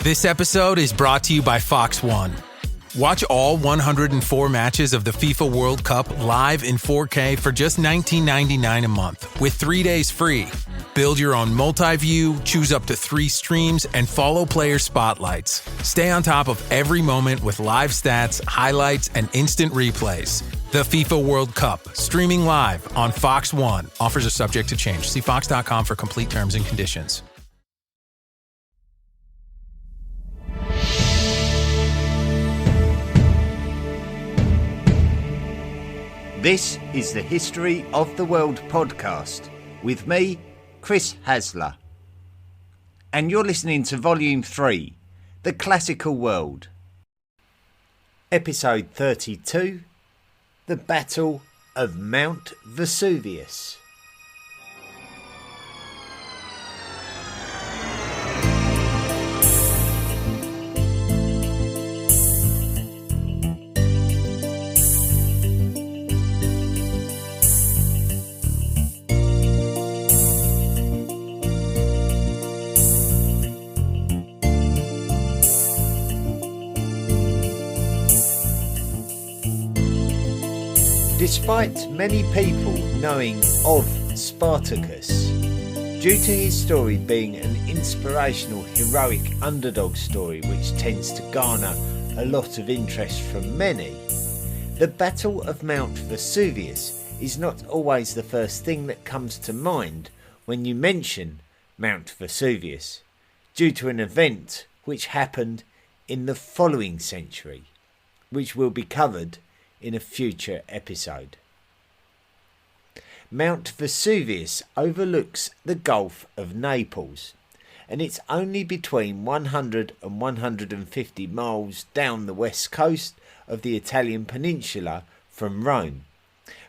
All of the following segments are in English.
This episode is brought to you by Fox One. Watch all 104 matches of the FIFA World Cup live in 4K for just $19.99 a month with 3 days free. Build your own multi-view, choose up to 3 streams, and follow player spotlights. Stay on top of every moment with live stats, highlights, and instant replays. The FIFA World Cup, streaming live on Fox One. Offers are subject to change. See fox.com for complete terms and conditions. This is the History of the World podcast with me, Chris Hasler. And you're listening to Volume 3, The Classical World. Episode 32, The Battle of Mount Vesuvius. Despite many people knowing of Spartacus, due to his story being an inspirational heroic underdog story which tends to garner a lot of interest from many, the Battle of Mount Vesuvius is not always the first thing that comes to mind when you mention Mount Vesuvius, due to an event which happened in the following century, which will be covered in a future episode. Mount Vesuvius overlooks the Gulf of Naples, and it's only between 100 and 150 miles down the west coast of the Italian peninsula from Rome.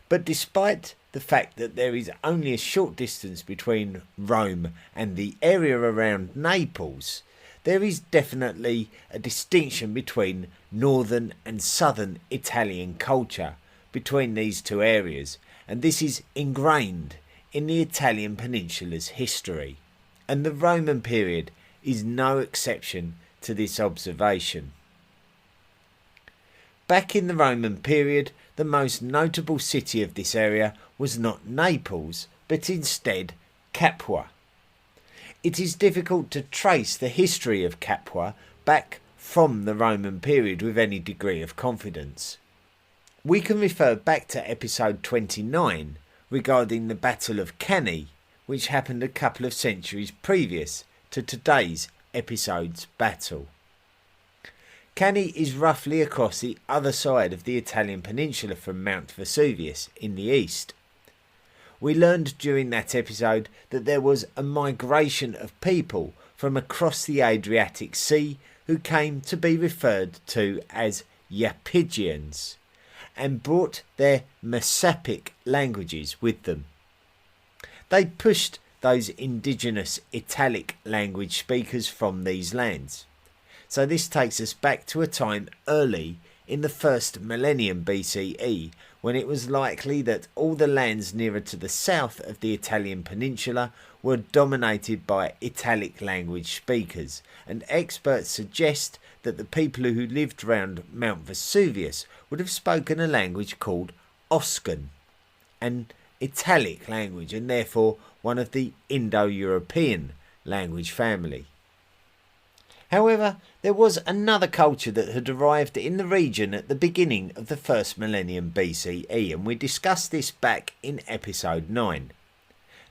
But despite the fact that there is only a short distance between Rome and the area around Naples, there is definitely a distinction between northern and southern Italian culture between these two areas, and this is ingrained in the Italian peninsula's history, and the Roman period is no exception to this observation. Back in the Roman period, the most notable city of this area was not Naples, but instead Capua. It is difficult to trace the history of Capua back from the Roman period with any degree of confidence. We can refer back to episode 29 regarding the Battle of Cannae, which happened a couple of centuries previous to today's episode's battle. Cannae is roughly across the other side of the Italian peninsula from Mount Vesuvius in the east. We learned during that episode that there was a migration of people from across the Adriatic Sea who came to be referred to as Iapygians and brought their Messapic languages with them. They pushed those indigenous Italic language speakers from these lands. So this takes us back to a time early in the first millennium BCE, when it was likely that all the lands nearer to the south of the Italian peninsula were dominated by Italic language speakers, and experts suggest that the people who lived around Mount Vesuvius would have spoken a language called Oscan, an Italic language, and therefore one of the Indo-European language family. However, there was another culture that had arrived in the region at the beginning of the first millennium BCE, and we discussed this back in episode 9.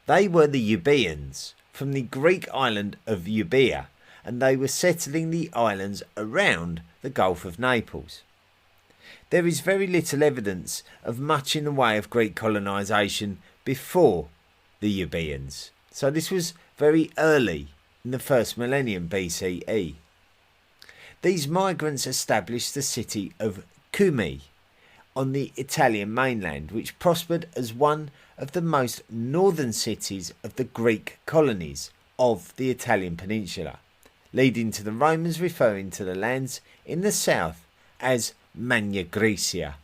They were the Euboeans, from the Greek island of Euboea, and they were settling the islands around the Gulf of Naples. There is very little evidence of much in the way of Greek colonisation before the Euboeans, so this was very early in the first millennium BCE. These migrants established the city of Cumae on the Italian mainland, which prospered as one of the most northern cities of the Greek colonies of the Italian peninsula, leading to the Romans referring to the lands in the south as Magna Graecia.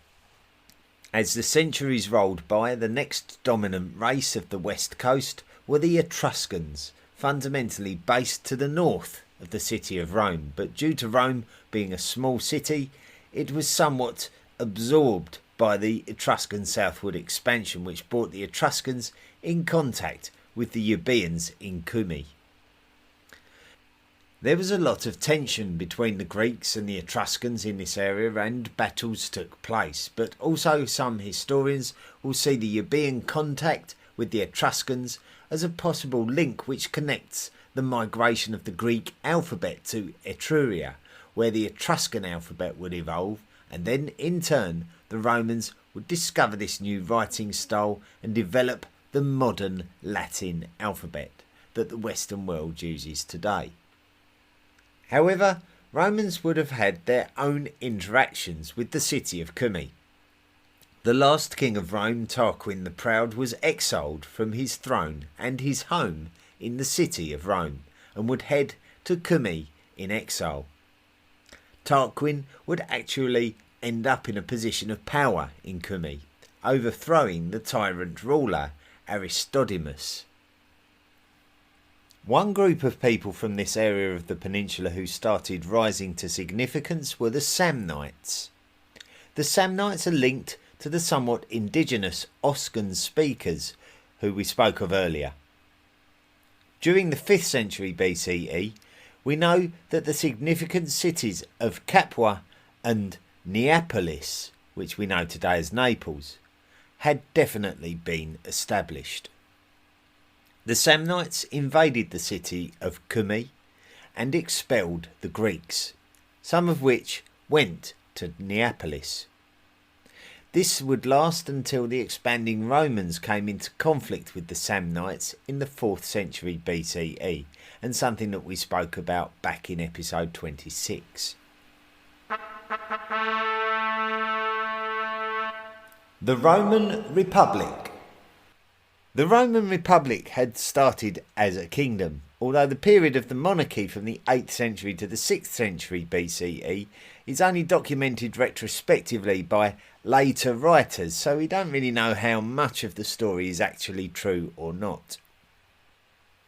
As the centuries rolled by, the next dominant race of the west coast were the Etruscans, fundamentally based to the north of the city of Rome, but due to Rome being a small city, it was somewhat absorbed by the Etruscan southward expansion, which brought the Etruscans in contact with the Euboeans in Cumae. There was a lot of tension between the Greeks and the Etruscans in this area, and battles took place, but also some historians will see the Euboean contact with the Etruscans as a possible link which connects the migration of the Greek alphabet to Etruria, where the Etruscan alphabet would evolve, and then in turn the Romans would discover this new writing style and develop the modern Latin alphabet that the Western world uses today. However, Romans would have had their own interactions with the city of Cumae. The last king of Rome, Tarquin the Proud, was exiled from his throne and his home in the city of Rome and would head to Cumae in exile. Tarquin would actually end up in a position of power in Cumae, overthrowing the tyrant ruler Aristodemus. One group of people from this area of the peninsula who started rising to significance were the Samnites. The Samnites are linked to the somewhat indigenous Oscan speakers who we spoke of earlier. During the 5th century BCE, we know that the significant cities of Capua and Neapolis, which we know today as Naples, had definitely been established. The Samnites invaded the city of Cumae and expelled the Greeks, some of which went to Neapolis. This would last until the expanding Romans came into conflict with the Samnites in the 4th century BCE, and something that we spoke about back in episode 26. The Roman Republic. The Roman Republic had started as a kingdom, although the period of the monarchy from the 8th century to the 6th century BCE is only documented retrospectively by later writers, so we don't really know how much of the story is actually true or not.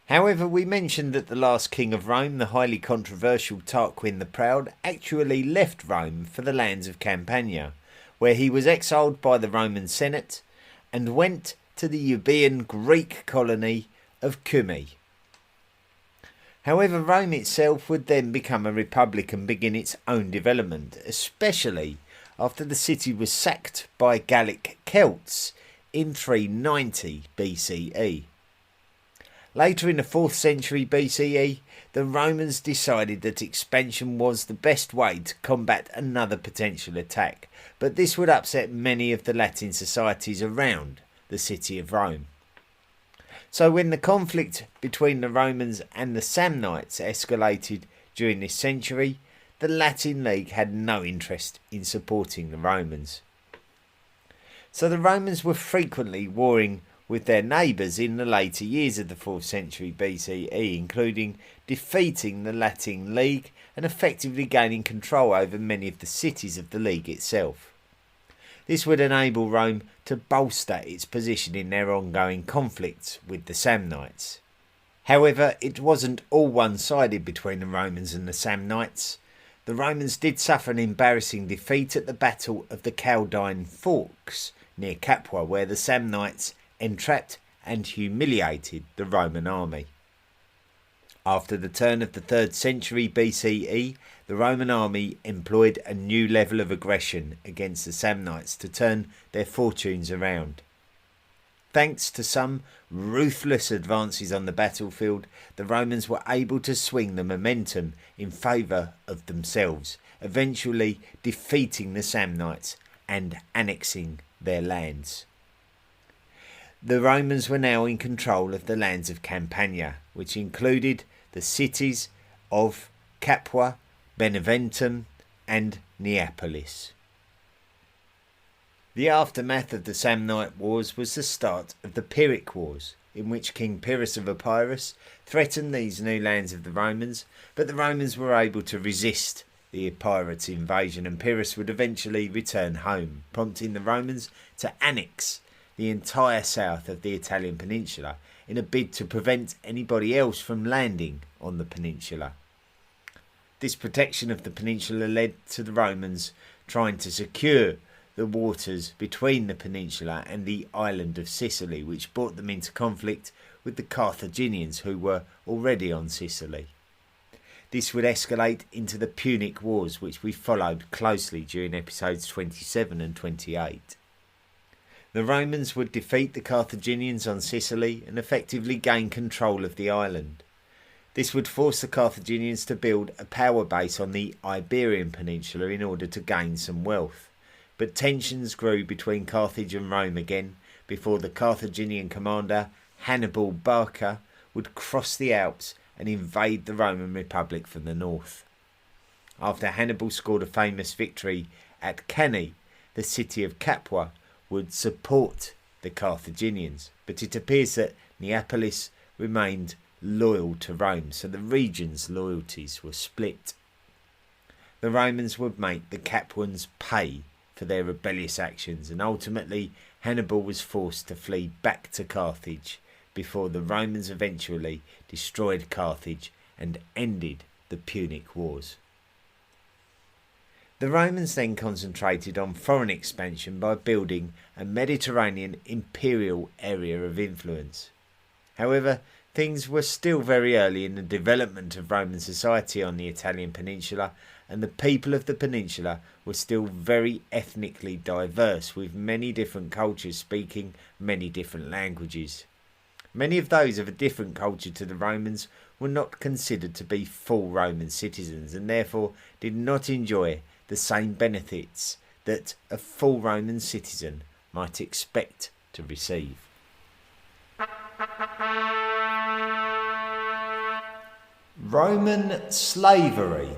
However, we mentioned that the last king of Rome, the highly controversial Tarquin the Proud, actually left Rome for the lands of Campania, where he was exiled by the Roman Senate and went to the Euboean Greek colony of Cumae. However, Rome itself would then become a republic and begin its own development, especially after the city was sacked by Gallic Celts in 390 BCE. Later in the 4th century BCE, the Romans decided that expansion was the best way to combat another potential attack, but this would upset many of the Latin societies around the city of Rome. So when the conflict between the Romans and the Samnites escalated during this century, the Latin League had no interest in supporting the Romans. So the Romans were frequently warring with their neighbours in the later years of the 4th century BCE, including defeating the Latin League and effectively gaining control over many of the cities of the League itself. This would enable Rome to bolster its position in their ongoing conflicts with the Samnites. However, it wasn't all one-sided between the Romans and the Samnites. The Romans did suffer an embarrassing defeat at the Battle of the Caldine Forks near Capua, where the Samnites entrapped and humiliated the Roman army. After the turn of the 3rd century BCE, the Roman army employed a new level of aggression against the Samnites to turn their fortunes around. Thanks to some ruthless advances on the battlefield, the Romans were able to swing the momentum in favour of themselves, eventually defeating the Samnites and annexing their lands. The Romans were now in control of the lands of Campania, which included the cities of Capua, Beneventum and Neapolis. The aftermath of the Samnite Wars was the start of the Pyrrhic Wars, in which King Pyrrhus of Epirus threatened these new lands of the Romans, but the Romans were able to resist the Epirot invasion, and Pyrrhus would eventually return home, prompting the Romans to annex the entire south of the Italian peninsula, in a bid to prevent anybody else from landing on the peninsula. This protection of the peninsula led to the Romans trying to secure the waters between the peninsula and the island of Sicily, which brought them into conflict with the Carthaginians, who were already on Sicily. This would escalate into the Punic Wars, which we followed closely during episodes 27 and 28. The Romans would defeat the Carthaginians on Sicily and effectively gain control of the island. This would force the Carthaginians to build a power base on the Iberian Peninsula in order to gain some wealth. But tensions grew between Carthage and Rome again before the Carthaginian commander Hannibal Barca would cross the Alps and invade the Roman Republic from the north. After Hannibal scored a famous victory at Cannae, the city of Capua would support the Carthaginians, but it appears that Neapolis remained loyal to Rome, so the region's loyalties were split. The Romans would make the Capuans pay for their rebellious actions, and ultimately Hannibal was forced to flee back to Carthage before the Romans eventually destroyed Carthage and ended the Punic Wars. The Romans then concentrated on foreign expansion by building a Mediterranean imperial area of influence. However, things were still very early in the development of Roman society on the Italian peninsula, and the people of the peninsula were still very ethnically diverse, with many different cultures speaking many different languages. Many of those of a different culture to the Romans were not considered to be full Roman citizens, and therefore did not enjoy the same benefits that a full Roman citizen might expect to receive. Roman slavery.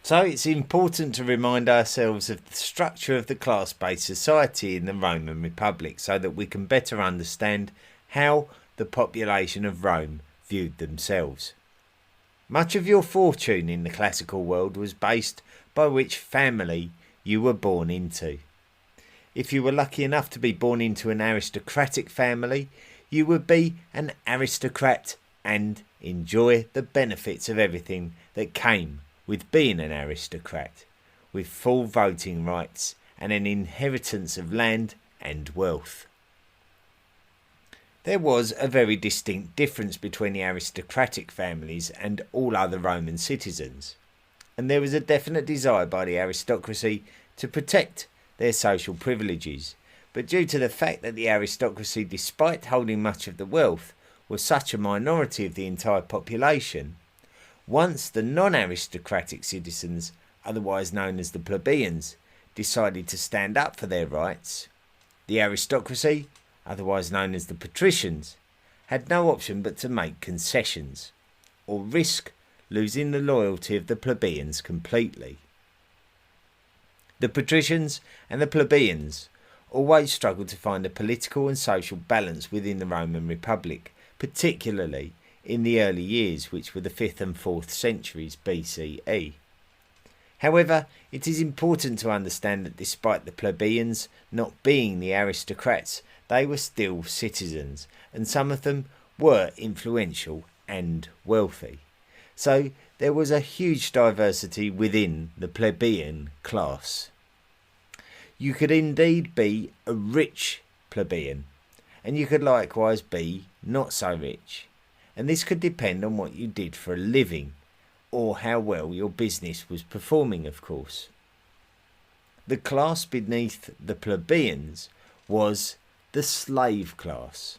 So it's important to remind ourselves of the structure of the class-based society in the Roman Republic so that we can better understand how the population of Rome viewed themselves. Much of your fortune in the classical world was based by which family you were born into. If you were lucky enough to be born into an aristocratic family, you would be an aristocrat and enjoy the benefits of everything that came with being an aristocrat, with full voting rights and an inheritance of land and wealth. There was a very distinct difference between the aristocratic families and all other Roman citizens, and there was a definite desire by the aristocracy to protect their social privileges. But due to the fact that the aristocracy, despite holding much of the wealth, was such a minority of the entire population, once the non-aristocratic citizens, otherwise known as the plebeians, decided to stand up for their rights, the aristocracy, otherwise known as the patricians, had no option but to make concessions, or risk losing the loyalty of the plebeians completely. The patricians and the plebeians always struggled to find a political and social balance within the Roman Republic, particularly in the early years, which were the 5th and 4th centuries BCE. However, it is important to understand that despite the plebeians not being the aristocrats, they were still citizens, and some of them were influential and wealthy. So there was a huge diversity within the plebeian class. You could indeed be a rich plebeian, and you could likewise be not so rich, and this could depend on what you did for a living, or how well your business was performing, of course. The class beneath the plebeians was the slave class.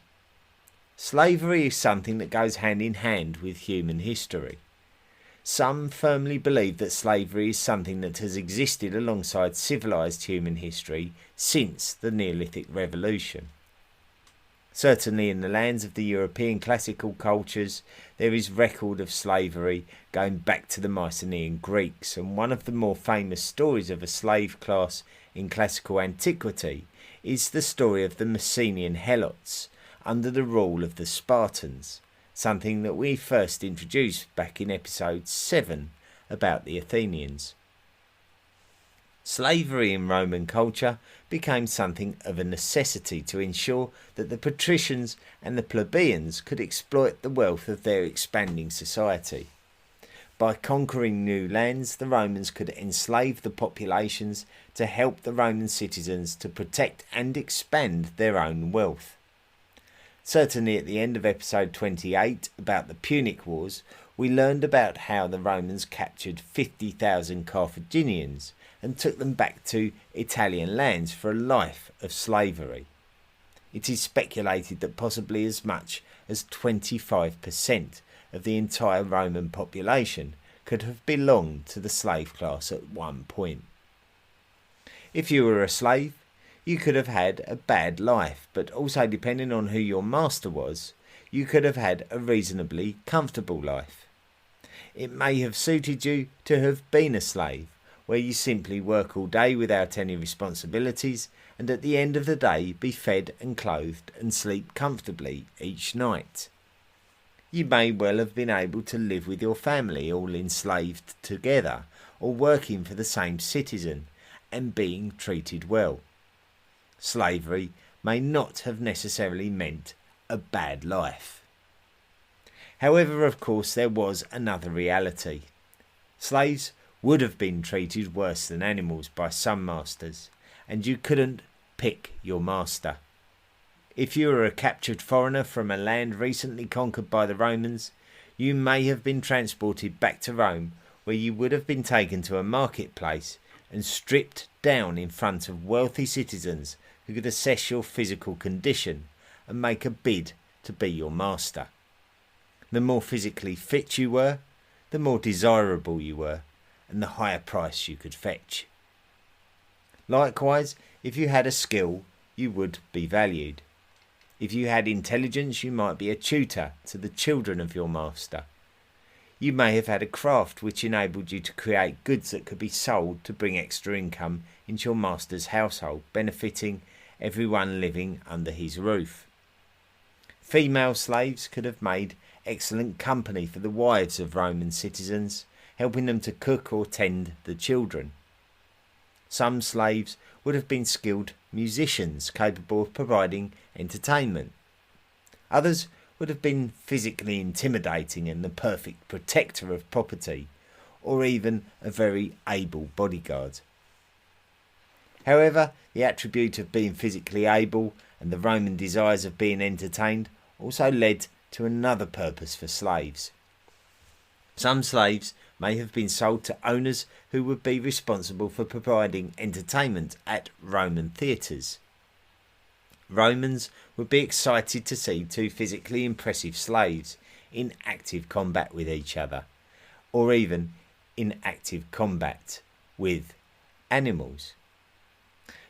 Slavery is something that goes hand in hand with human history. Some firmly believe that slavery is something that has existed alongside civilized human history since the Neolithic Revolution. Certainly in the lands of the European classical cultures, there is record of slavery going back to the Mycenaean Greeks, and one of the more famous stories of a slave class in classical antiquity is the story of the Mycenaean Helots under the rule of the Spartans, something that we first introduced back in episode 7 about the Athenians. Slavery in Roman culture became something of a necessity to ensure that the patricians and the plebeians could exploit the wealth of their expanding society. By conquering new lands, the Romans could enslave the populations to help the Roman citizens to protect and expand their own wealth. Certainly at the end of episode 28 about the Punic Wars, we learned about how the Romans captured 50,000 Carthaginians and took them back to Italian lands for a life of slavery. It is speculated that possibly as much as 25% of the entire Roman population could have belonged to the slave class at one point. If you were a slave, you could have had a bad life, but also depending on who your master was, you could have had a reasonably comfortable life. It may have suited you to have been a slave, where you simply work all day without any responsibilities, and at the end of the day be fed and clothed and sleep comfortably each night. You may well have been able to live with your family all enslaved together, or working for the same citizen and being treated well. Slavery may not have necessarily meant a bad life. However, of course, there was another reality. Slaves would have been treated worse than animals by some masters, and you couldn't pick your master. If you were a captured foreigner from a land recently conquered by the Romans, you may have been transported back to Rome, where you would have been taken to a marketplace and stripped down in front of wealthy citizens who could assess your physical condition and make a bid to be your master. The more physically fit you were, the more desirable you were, and the higher price you could fetch. Likewise, if you had a skill, you would be valued. If you had intelligence, you might be a tutor to the children of your master. You may have had a craft which enabled you to create goods that could be sold to bring extra income into your master's household, benefiting everyone living under his roof. Female slaves could have made excellent company for the wives of Roman citizens, helping them to cook or tend the children. Some slaves would have been skilled musicians capable of providing entertainment. Others would have been physically intimidating and the perfect protector of property, or even a very able bodyguard. However, the attribute of being physically able and the Roman desires of being entertained also led to another purpose for slaves. Some slaves may have been sold to owners who would be responsible for providing entertainment at Roman theatres. Romans would be excited to see two physically impressive slaves in active combat with each other, or even in active combat with animals.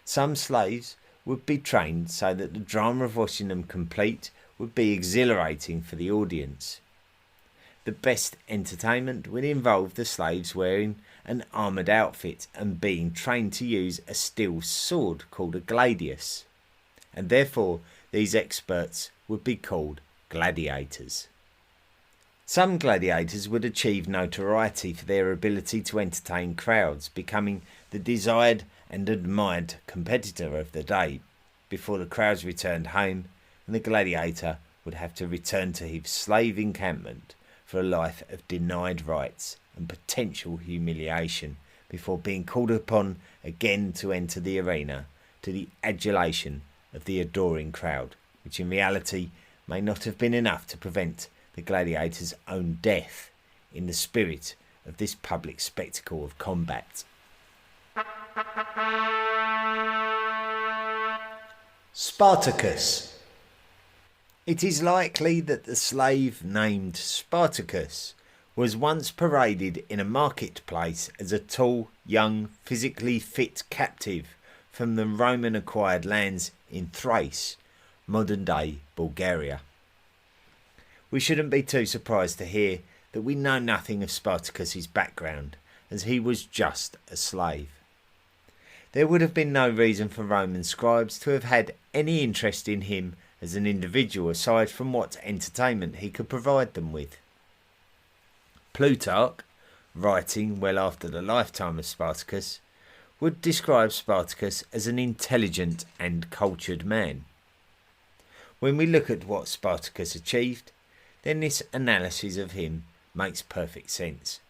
Some slaves would be trained so that the drama of watching them complete would be exhilarating for the audience. The best entertainment would involve the slaves wearing an armoured outfit and being trained to use a steel sword called a gladius, and therefore these experts would be called gladiators. Some gladiators would achieve notoriety for their ability to entertain crowds, becoming the desired and admired competitor of the day before the crowds returned home, and the gladiator would have to return to his slave encampment for a life of denied rights and potential humiliation before being called upon again to enter the arena to the adulation of the adoring crowd, which in reality may not have been enough to prevent the gladiator's own death in the spirit of this public spectacle of combat. Spartacus. It is likely that the slave named Spartacus was once paraded in a marketplace as a tall, young, physically fit captive from the Roman-acquired lands in Thrace, modern-day Bulgaria. We shouldn't be too surprised to hear that we know nothing of Spartacus's background, as he was just a slave. There would have been no reason for Roman scribes to have had any interest in him as an individual aside from what entertainment he could provide them with. Plutarch, writing well after the lifetime of Spartacus, would describe Spartacus as an intelligent and cultured man. When we look at what Spartacus achieved, then this analysis of him makes perfect sense.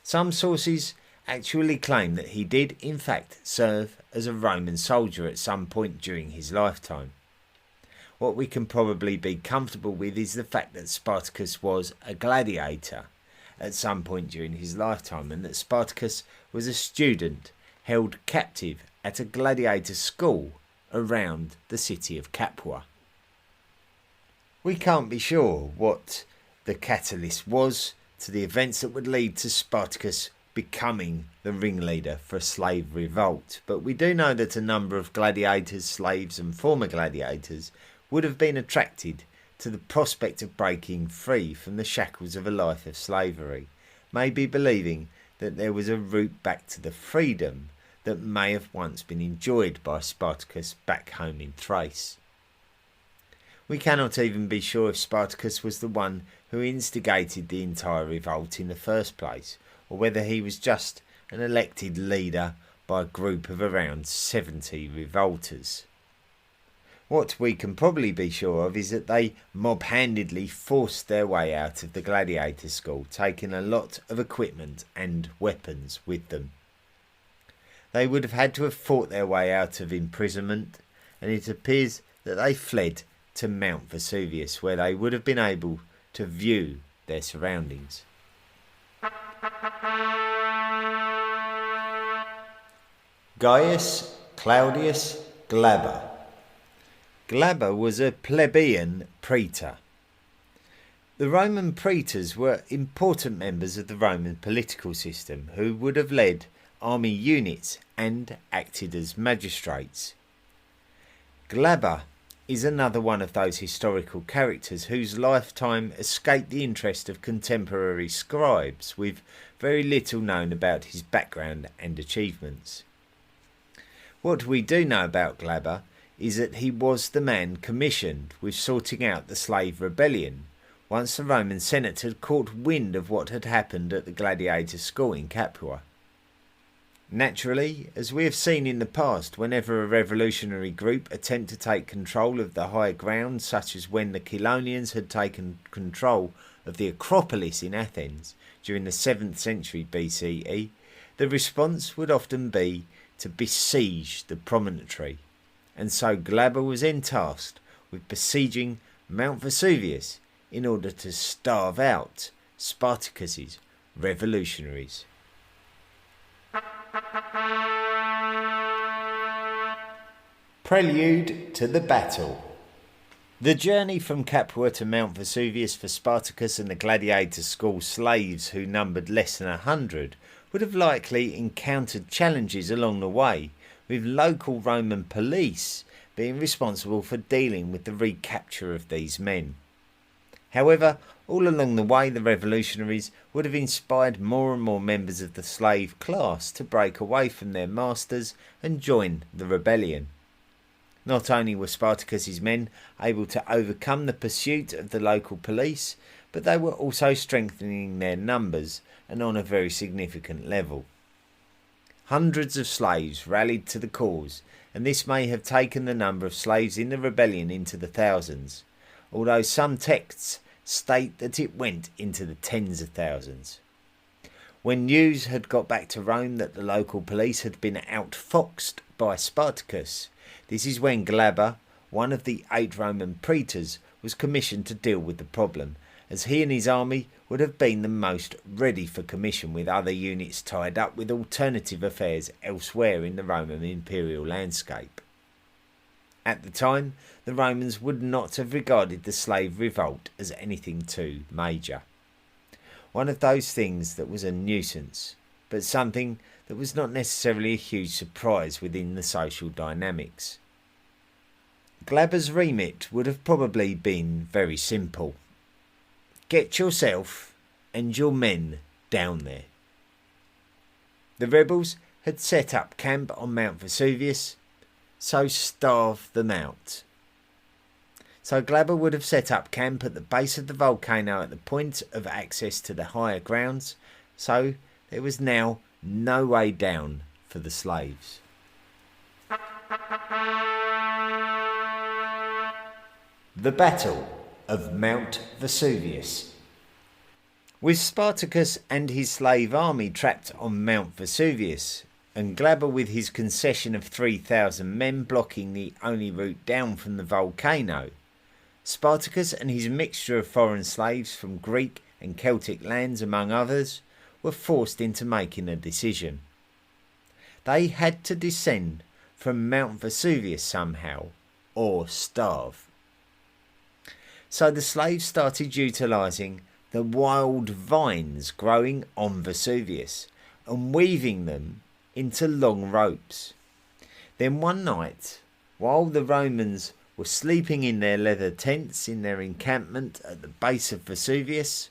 Some sources actually claim that he did in fact serve as a Roman soldier at some point during his lifetime. What we can probably be comfortable with is the fact that Spartacus was a gladiator at some point during his lifetime, and that Spartacus was a student held captive at a gladiator school around the city of Capua. We can't be sure what the catalyst was to the events that would lead to Spartacus becoming the ringleader for a slave revolt, but we do know that a number of gladiators, slaves and former gladiators would have been attracted to the prospect of breaking free from the shackles of a life of slavery, maybe believing that there was a route back to the freedom that may have once been enjoyed by Spartacus back home in Thrace. We cannot even be sure if Spartacus was the one who instigated the entire revolt in the first place, or whether he was just an elected leader by a group of around 70 revolters. What we can probably be sure of is that they mob-handedly forced their way out of the gladiator school, taking a lot of equipment and weapons with them. They would have had to have fought their way out of imprisonment, and it appears that they fled to Mount Vesuvius, where they would have been able to view their surroundings. Gaius Claudius Glaber. Glaber was a plebeian praetor. The Roman praetors were important members of the Roman political system who would have led army units and acted as magistrates. Glaber is another one of those historical characters whose lifetime escaped the interest of contemporary scribes, with very little known about his background and achievements. What we do know about Glaber is that he was the man commissioned with sorting out the slave rebellion once the Roman Senate had caught wind of what had happened at the gladiator school in Capua. Naturally, as we have seen in the past, whenever a revolutionary group attempt to take control of the high ground, such as when the Chelonians had taken control of the Acropolis in Athens during the 7th century BCE, the response would often be to besiege the promontory, and so Glaber was tasked with besieging Mount Vesuvius in order to starve out Spartacus's revolutionaries. Prelude to the battle. The journey from Capua to Mount Vesuvius for Spartacus and the gladiator school slaves, who numbered less than 100, would have likely encountered challenges along the way, with local Roman police being responsible for dealing with the recapture of these men. However, all along the way, the revolutionaries would have inspired more and more members of the slave class to break away from their masters and join the rebellion. Not only were Spartacus's men able to overcome the pursuit of the local police, but they were also strengthening their numbers and on a very significant level. Hundreds of slaves rallied to the cause, and this may have taken the number of slaves in the rebellion into the thousands, although some texts state that it went into the tens of thousands. When news had got back to Rome that the local police had been outfoxed by Spartacus, this is when Glaber, one of the 8 Roman praetors, was commissioned to deal with the problem, as he and his army would have been the most ready for commission, with other units tied up with alternative affairs elsewhere in the Roman imperial landscape. At the time, the Romans would not have regarded the slave revolt as anything too major. One of those things that was a nuisance, but something that was not necessarily a huge surprise within the social dynamics. Glaber's remit would have probably been very simple. Get yourself and your men down there. The rebels had set up camp on Mount Vesuvius, so starve them out. So Glaber would have set up camp at the base of the volcano at the point of access to the higher grounds, so there was now no way down for the slaves. The Battle of Mount Vesuvius. With Spartacus and his slave army trapped on Mount Vesuvius, and Glaber with his concession of 3,000 men blocking the only route down from the volcano, Spartacus and his mixture of foreign slaves from Greek and Celtic lands among others were forced into making a decision. They had to descend from Mount Vesuvius somehow, or starve. So the slaves started utilising the wild vines growing on Vesuvius and weaving them into long ropes. Then one night, while the Romans were sleeping in their leather tents in their encampment at the base of Vesuvius,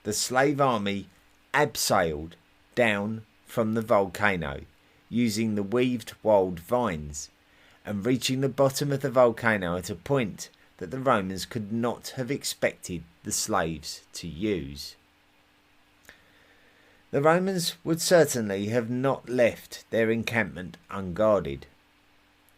the slave army abseiled down from the volcano using the weaved wild vines and reaching the bottom of the volcano at a point that the Romans could not have expected the slaves to use. The Romans would certainly have not left their encampment unguarded.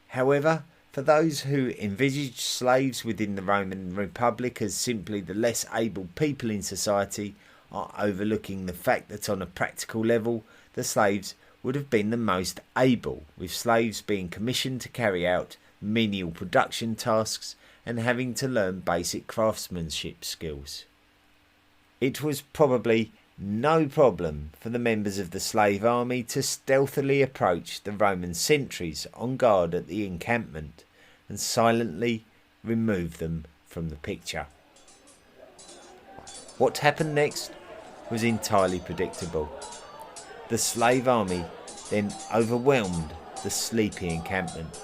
However, for those who envisaged slaves within the Roman Republic as simply the less able people in society are overlooking the fact that on a practical level the slaves would have been the most able, with slaves being commissioned to carry out menial production tasks and having to learn basic craftsmanship skills. It was probably no problem for the members of the slave army to stealthily approach the Roman sentries on guard at the encampment and silently remove them from the picture. What happened next was entirely predictable. The slave army then overwhelmed the sleepy encampment.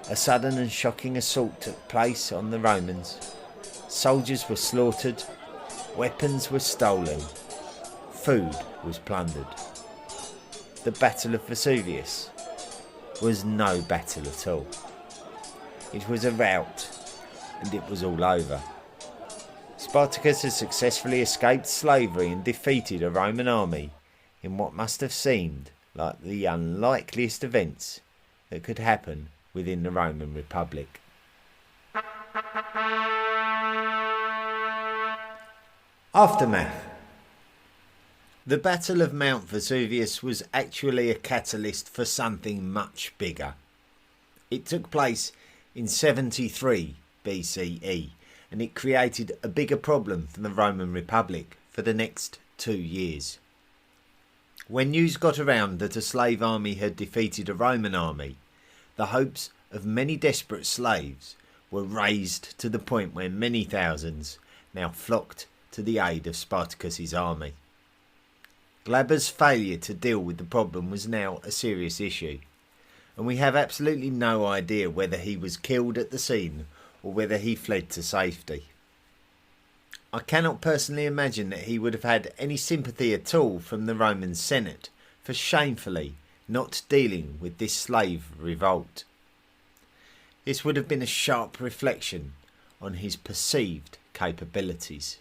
A sudden and shocking assault took place on the Romans. Soldiers were slaughtered, weapons were stolen, food was plundered. The Battle of Vesuvius was no battle at all. It was a rout, and it was all over. Spartacus had successfully escaped slavery and defeated a Roman army in what must have seemed like the unlikeliest events that could happen within the Roman Republic. Aftermath. The Battle of Mount Vesuvius was actually a catalyst for something much bigger. It took place in 73 BCE, and it created a bigger problem for the Roman Republic for the next 2 years. When news got around that a slave army had defeated a Roman army, the hopes of many desperate slaves were raised to the point where many thousands now flocked to the aid of Spartacus's army. Glaber's failure to deal with the problem was now a serious issue, and we have absolutely no idea whether he was killed at the scene or whether he fled to safety. I cannot personally imagine that he would have had any sympathy at all from the Roman Senate for shamefully not dealing with this slave revolt. This would have been a sharp reflection on his perceived capabilities.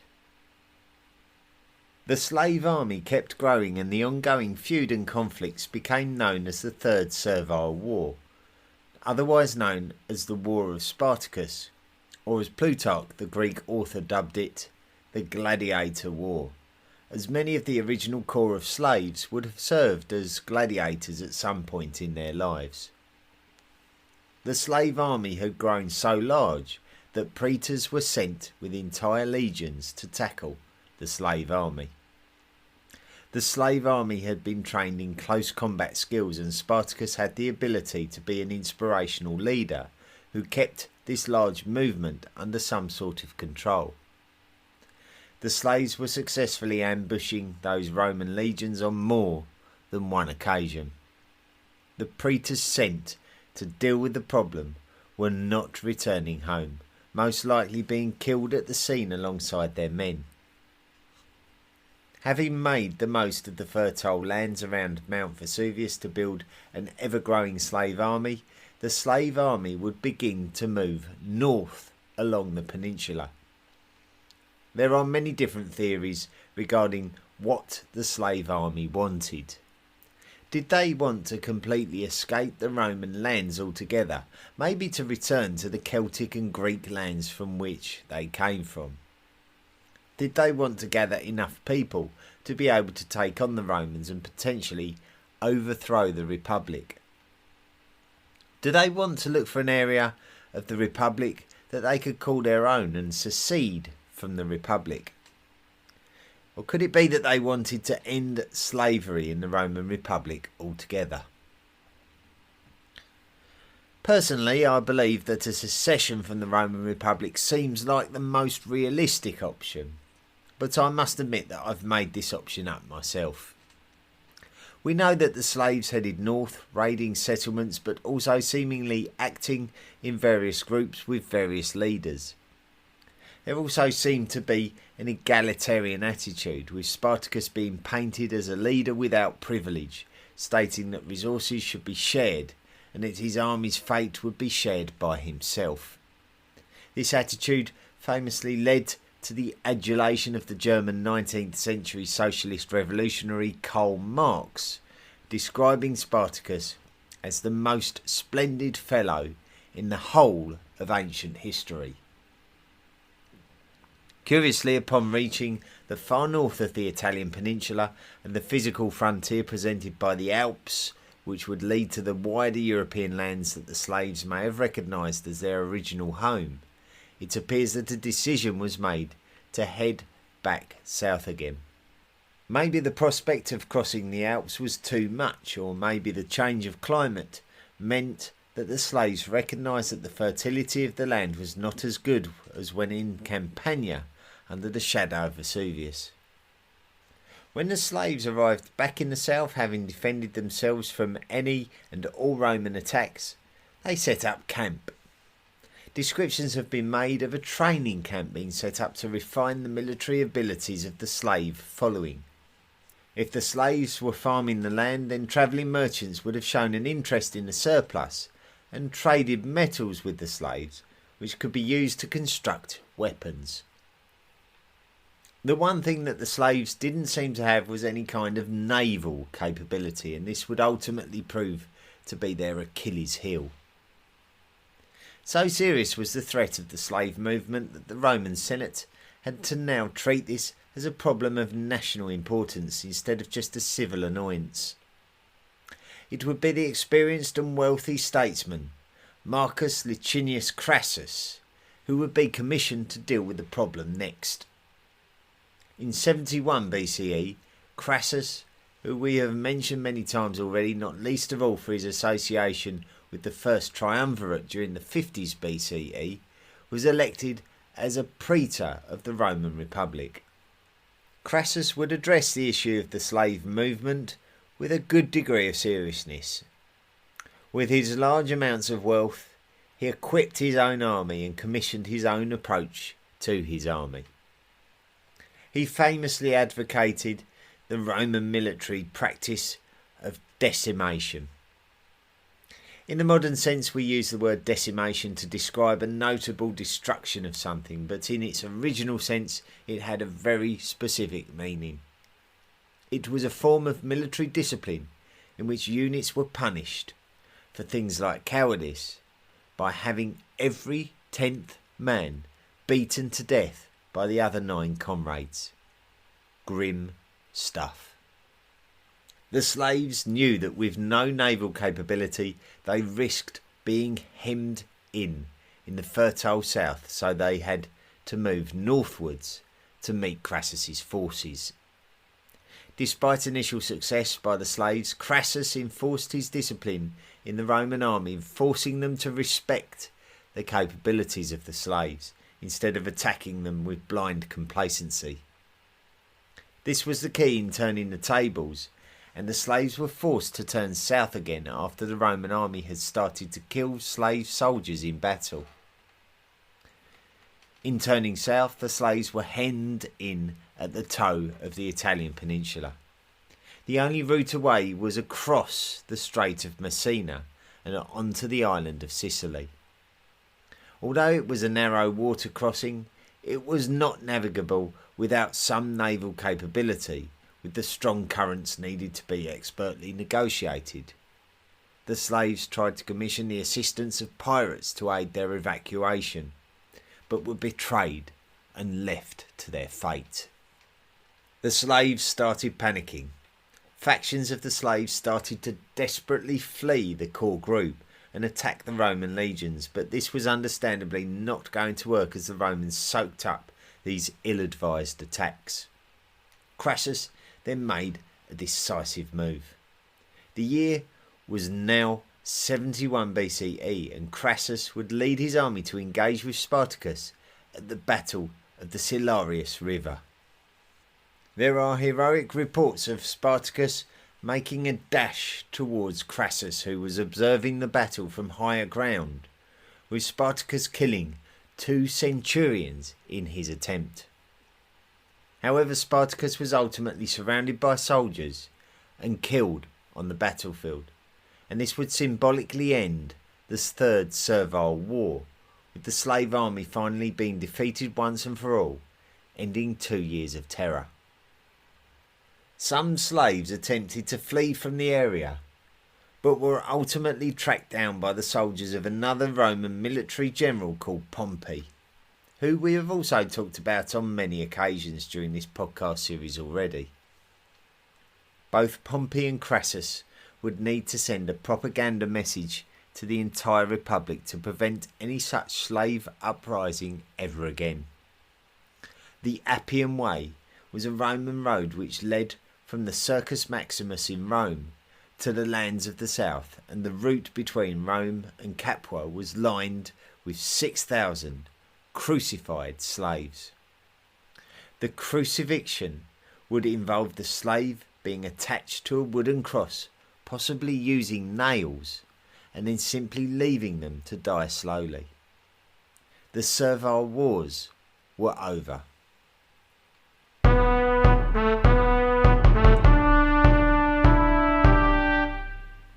The slave army kept growing, and the ongoing feud and conflicts became known as the Third Servile War, otherwise known as the War of Spartacus, or as Plutarch, the Greek author, dubbed it, the Gladiator War, as many of the original core of slaves would have served as gladiators at some point in their lives. The slave army had grown so large that praetors were sent with entire legions to tackle the slave army. The slave army had been trained in close combat skills, and Spartacus had the ability to be an inspirational leader who kept this large movement under some sort of control. The slaves were successfully ambushing those Roman legions on more than one occasion. The praetors sent to deal with the problem were not returning home, most likely being killed at the scene alongside their men. Having made the most of the fertile lands around Mount Vesuvius to build an ever-growing slave army, the slave army would begin to move north along the peninsula. There are many different theories regarding what the slave army wanted. Did they want to completely escape the Roman lands altogether, maybe to return to the Celtic and Greek lands from which they came from? Did they want to gather enough people to be able to take on the Romans and potentially overthrow the Republic? Do they want to look for an area of the Republic that they could call their own and secede from the Republic? Or could it be that they wanted to end slavery in the Roman Republic altogether? Personally, I believe that a secession from the Roman Republic seems like the most realistic option, but I must admit that I've made this option up myself. We know that the slaves headed north, raiding settlements, but also seemingly acting in various groups with various leaders. There also seemed to be an egalitarian attitude, with Spartacus being painted as a leader without privilege, stating that resources should be shared and that his army's fate would be shared by himself. This attitude famously led to the adulation of the German 19th century socialist revolutionary Karl Marx, describing Spartacus as the most splendid fellow in the whole of ancient history. Curiously, upon reaching the far north of the Italian peninsula and the physical frontier presented by the Alps, which would lead to the wider European lands that the slaves may have recognised as their original home, it appears that a decision was made to head back south again. Maybe the prospect of crossing the Alps was too much, or maybe the change of climate meant that the slaves recognised that the fertility of the land was not as good as when in Campania under the shadow of Vesuvius. When the slaves arrived back in the south, having defended themselves from any and all Roman attacks, they set up camp. Descriptions have been made of a training camp being set up to refine the military abilities of the slave following. If the slaves were farming the land, then travelling merchants would have shown an interest in the surplus and traded metals with the slaves, which could be used to construct weapons. The one thing that the slaves didn't seem to have was any kind of naval capability, and this would ultimately prove to be their Achilles heel. So serious was the threat of the slave movement that the Roman Senate had to now treat this as a problem of national importance instead of just a civil annoyance. It would be the experienced and wealthy statesman, Marcus Licinius Crassus, who would be commissioned to deal with the problem next. In 71 BCE, Crassus, who we have mentioned many times already, not least of all for his association with the first triumvirate during the 50s BCE, was elected as a praetor of the Roman Republic. Crassus would address the issue of the slave movement with a good degree of seriousness. With his large amounts of wealth, he equipped his own army and commissioned his own approach to his army. He famously advocated the Roman military practice of decimation. In the modern sense, we use the word decimation to describe a notable destruction of something, but in its original sense, it had a very specific meaning. It was a form of military discipline in which units were punished for things like cowardice by having every 10th man beaten to death by the other 9 comrades. Grim stuff. The slaves knew that with no naval capability, they risked being hemmed in the fertile south, so they had to move northwards to meet Crassus's forces. Despite initial success by the slaves, Crassus enforced his discipline in the Roman army, forcing them to respect the capabilities of the slaves, instead of attacking them with blind complacency. This was the key in turning the tables, and the slaves were forced to turn south again after the Roman army had started to kill slave soldiers in battle. In turning south, the slaves were hemmed in at the toe of the Italian peninsula. The only route away was across the Strait of Messina and onto the island of Sicily. Although it was a narrow water crossing, it was not navigable without some naval capability, with the strong currents needed to be expertly negotiated. The slaves tried to commission the assistance of pirates to aid their evacuation, but were betrayed and left to their fate. The slaves started panicking. Factions of the slaves started to desperately flee the core group and attack the Roman legions, but this was understandably not going to work as the Romans soaked up these ill-advised attacks. Crassus then made a decisive move. The year was now 71 BCE, and Crassus would lead his army to engage with Spartacus at the Battle of the Silarius River. There are heroic reports of Spartacus making a dash towards Crassus, who was observing the battle from higher ground, with Spartacus killing 2 centurions in his attempt. However, Spartacus was ultimately surrounded by soldiers and killed on the battlefield, and this would symbolically end the Third Servile War, with the slave army finally being defeated once and for all, ending 2 years of terror. Some slaves attempted to flee from the area, but were ultimately tracked down by the soldiers of another Roman military general called Pompey, who we have also talked about on many occasions during this podcast series already. Both Pompey and Crassus would need to send a propaganda message to the entire Republic to prevent any such slave uprising ever again. The Appian Way was a Roman road which led from the Circus Maximus in Rome to the lands of the south, and the route between Rome and Capua was lined with 6,000 crucified slaves. The crucifixion would involve the slave being attached to a wooden cross, possibly using nails, and then simply leaving them to die slowly. The Servile Wars were over.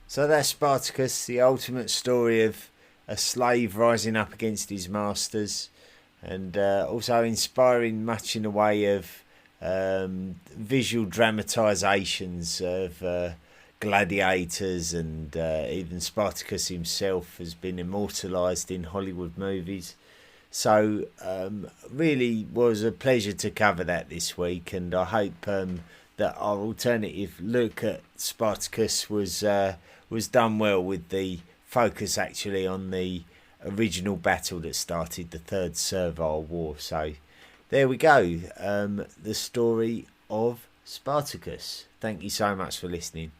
So that's Spartacus, the ultimate story of a slave rising up against his masters, and also inspiring much in the way of visual dramatisations of gladiators, and even Spartacus himself has been immortalised in Hollywood movies. So really was a pleasure to cover that this week, and I hope that our alternative look at Spartacus was done well, with the focus actually on the original battle that started the Third Servile War. So there we go, the story of Spartacus. Thank you so much for listening.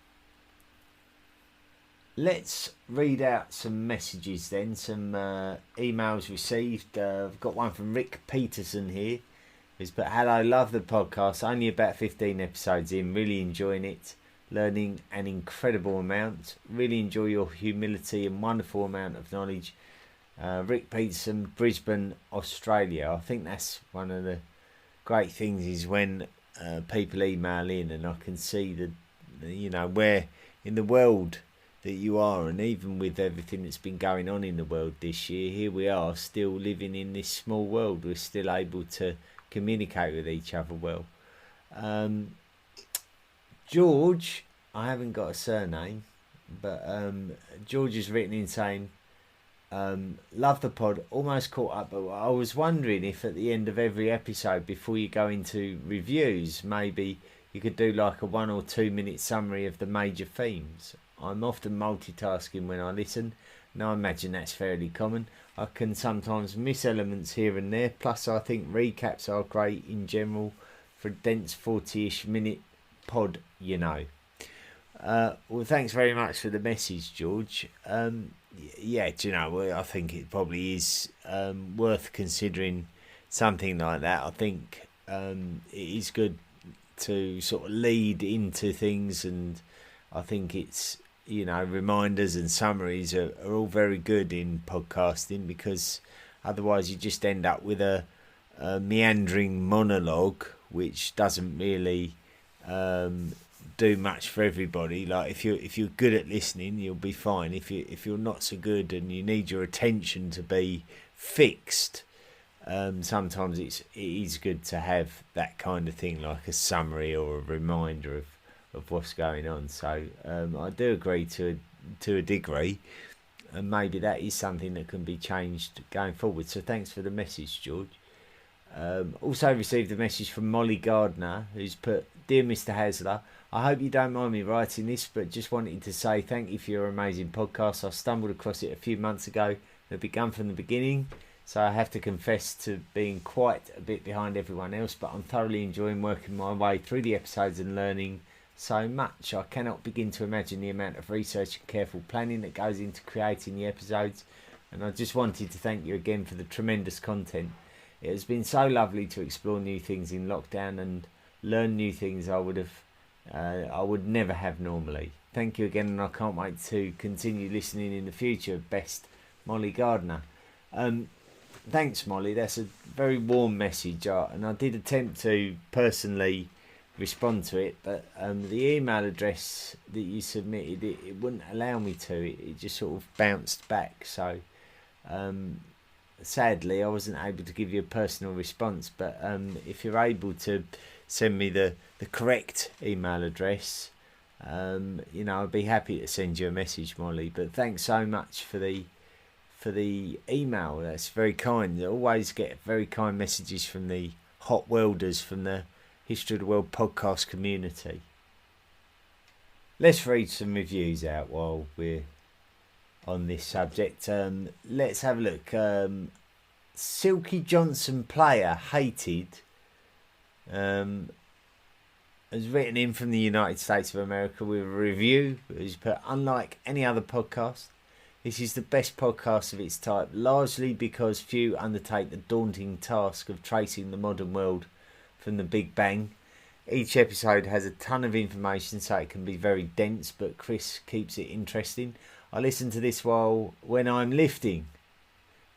Let's read out some messages then, some emails received. I've got one from Rick Peterson here. He's put, "Hello, love the podcast. Only about 15 episodes in, really enjoying it. Learning an incredible amount. Really enjoy your humility and wonderful amount of knowledge." Rick Peterson, Brisbane, Australia. I think that's one of the great things, is when people email in and I can see where in the world that you are, and even with everything that's been going on in the world this year, here we are still living in this small world. We're still able to communicate with each other well. George, I haven't got a surname, but George has written in saying, "Love the pod, almost caught up, but I was wondering if at the end of every episode, before you go into reviews, maybe you could do like a 1 or 2 minute summary of the major themes. I'm often multitasking when I listen, and I imagine that's fairly common. I can sometimes miss elements here and there, plus I think recaps are great in general for a dense 40-ish minute pod, you know." Well, thanks very much for the message, George. Yeah, do you know, I think it probably is worth considering something like that. I think it is good to sort of lead into things, and I think it's, reminders and summaries are all very good in podcasting, because otherwise you just end up with a meandering monologue which doesn't really do much for everybody. Like if you're good at listening, you'll be fine. If you're not so good and you need your attention to be fixed, sometimes it is good to have that kind of thing, like a summary or a reminder of what's going on. So I do agree to a degree, and maybe that is something that can be changed going forward. So thanks for the message, George. Also received a message from Molly Gardner, who's put, "Dear Mr. Hasler, I hope you don't mind me writing this, but just wanted to say thank you for your amazing podcast. I stumbled across it a few months ago. It began from the beginning, so I have to confess to being quite a bit behind everyone else, but I'm thoroughly enjoying working my way through the episodes and learning so much. I cannot begin to imagine the amount of research and careful planning that goes into creating the episodes, and I just wanted to thank you again for the tremendous content. It has been so lovely to explore new things in lockdown and learn new things I would never have normally. Thank you again, and I can't wait to continue listening in the future. Best, Molly Gardner." Thanks, Molly. That's a very warm message, and I did attempt to personally respond to it, but the email address that you submitted, it wouldn't allow me to. It just sort of bounced back. So sadly, I wasn't able to give you a personal response. But if you're able to send me the correct email address, I'd be happy to send you a message, Molly. But thanks so much for the email. That's very kind. I always get very kind messages from the hot welders from the History of the World podcast community. Let's read some reviews out while we're on this subject. Let's have a look. Silky Johnson Player Hated has written in from the United States of America with a review. He's put, "Unlike any other podcast, this is the best podcast of its type, largely because few undertake the daunting task of tracing the modern world from the Big Bang. Each episode has a ton of information, so it can be very dense, but Chris keeps it interesting. I listen to this when I'm lifting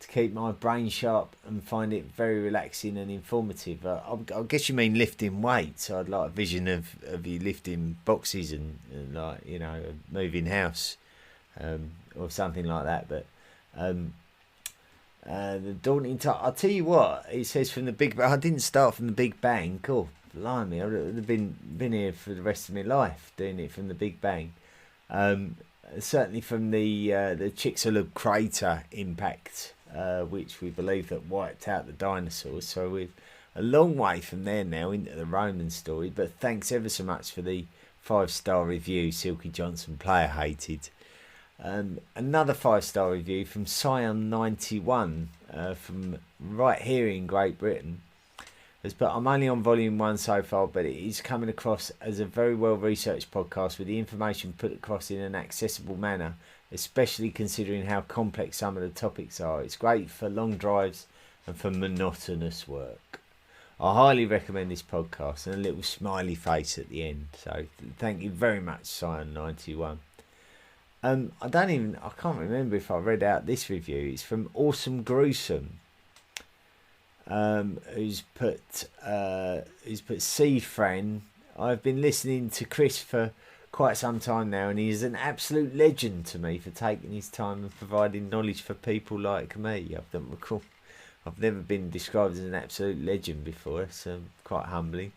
to keep my brain sharp and find it very relaxing and informative." I guess you mean lifting weights. I'd like a vision of you lifting boxes and like, a moving house or something like that. But the daunting task, I'll tell you what, it says from the Big Bang. I didn't start from the Big Bang. Cool, blimey, I would have been here for the rest of my life doing it from the Big Bang. Certainly from the Chicxulub crater impact, which we believe that wiped out the dinosaurs. So we're a long way from there now into the Roman story. But thanks ever so much for the 5-star review, Silky Johnson Player Hated. Another 5-star review from Scion91 from right here in Great Britain. But I'm only on volume 1 so far, but it is coming across as a very well researched podcast with the information put across in an accessible manner, especially considering how complex some of the topics are. It's great for long drives and for monotonous work. I highly recommend this podcast, and a little smiley face at the end. So thank you very much, Scion91. I can't remember if I read out this review. It's from Awesome Gruesome, who's put Fran. I've been listening to Chris for quite some time now, and he is an absolute legend to me for taking his time and providing knowledge for people like me. I've never been described as an absolute legend before, so quite humbling.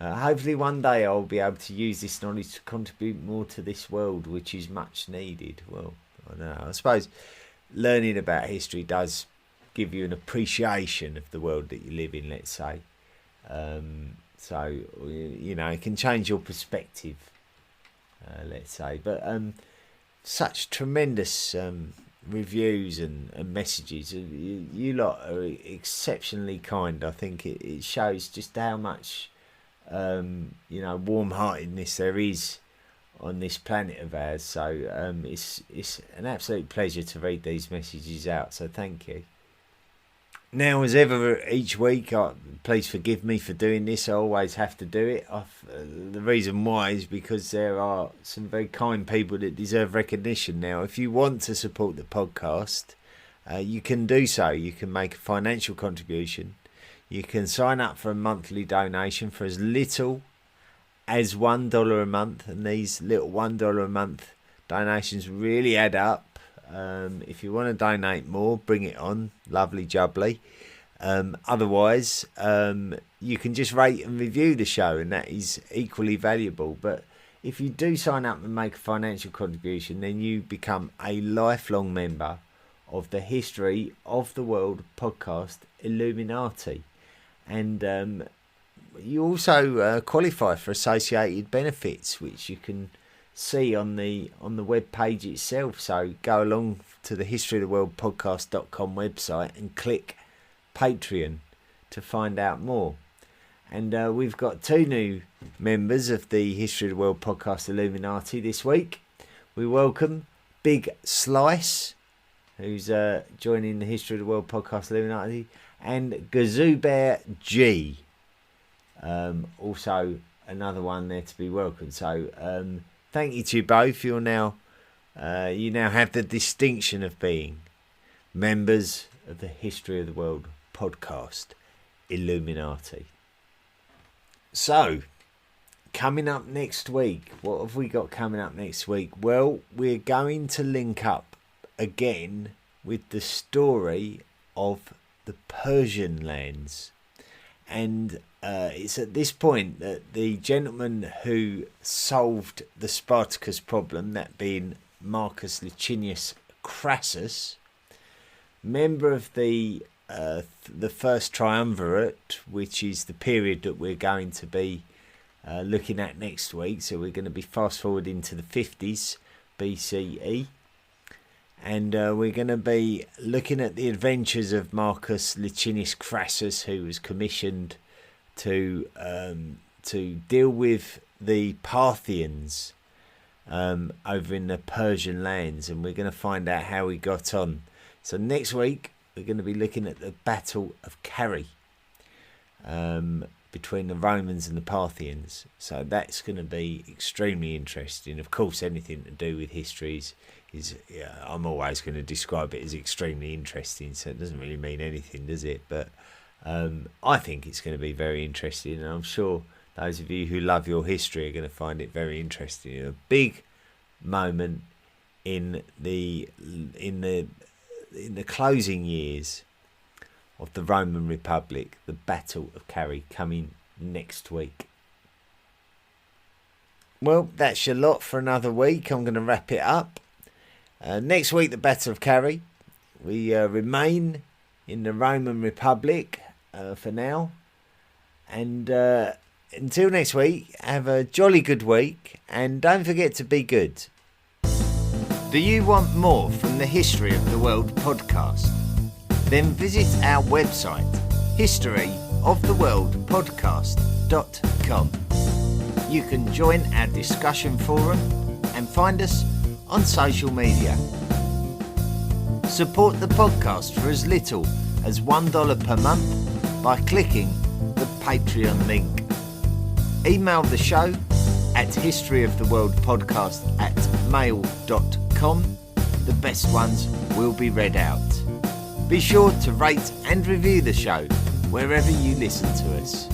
Hopefully one day I'll be able to use this knowledge to contribute more to this world, which is much needed. Well, I don't know. I suppose learning about history does give you an appreciation of the world that you live in, let's say. So, it can change your perspective, let's say. But such tremendous reviews and messages. You lot are exceptionally kind. I think it shows just how much warm-heartedness there is on this planet of ours. So it's an absolute pleasure to read these messages out, so thank you. Now, as ever, each week, please forgive me for doing this. I always have to do it. The reason why is because there are some very kind people that deserve recognition. Now, if you want to support the podcast, you can do so. You can make a financial contribution. You can sign up for a monthly donation for as little as $1 a month, and these little $1 a month donations really add up. If you want to donate more, bring it on, lovely jubbly. Otherwise, you can just rate and review the show, and that is equally valuable. But if you do sign up and make a financial contribution, then you become a lifelong member of the History of the World podcast Illuminati. And you also qualify for associated benefits, which you can see on the web page itself. So go along to the historyoftheworldpodcast.com website and click Patreon to find out more. And we've got 2 new members of the History of the World podcast Illuminati this week. We welcome Big Slice, who's joining the History of the World podcast Illuminati, and Gazubear G, also another one there to be welcomed. So thank you to you both. You now have the distinction of being members of the History of the World podcast Illuminati. So, coming up next week, what have we got coming up next week? Well, we're going to link up again with the story of the Persian lands. And it's at this point that the gentleman who solved the Spartacus problem, that being Marcus Licinius Crassus, member of the first triumvirate, which is the period that we're going to be looking at next week. So we're going to be fast forwarding to the 50s BCE, and we're going to be looking at the adventures of Marcus Licinius Crassus, who was commissioned to deal with the Parthians over in the Persian lands, and we're going to find out how he got on. So next week we're going to be looking at the Battle of Carrhae between the Romans and the Parthians. So that's going to be extremely interesting. Of course, anything to do with history is I'm always going to describe it as extremely interesting. So it doesn't really mean anything, does it? But I think it's going to be very interesting, and I'm sure those of you who love your history are going to find it very interesting. A big moment in the closing years of the Roman Republic, the Battle of Carrhae, coming next week. Well, that's your lot for another week. I'm going to wrap it up. Next week, the Battle of Carrhae. We remain in the Roman Republic for now. And until next week, have a jolly good week, and don't forget to be good. Do you want more from the History of the World podcast? Then visit our website, historyoftheworldpodcast.com. You can join our discussion forum and find us on social media. Support the podcast for as little as $1 per month by clicking the Patreon link. Email the show at historyoftheworldpodcast@mail.com. The best ones will be read out. Be sure to rate and review the show wherever you listen to us.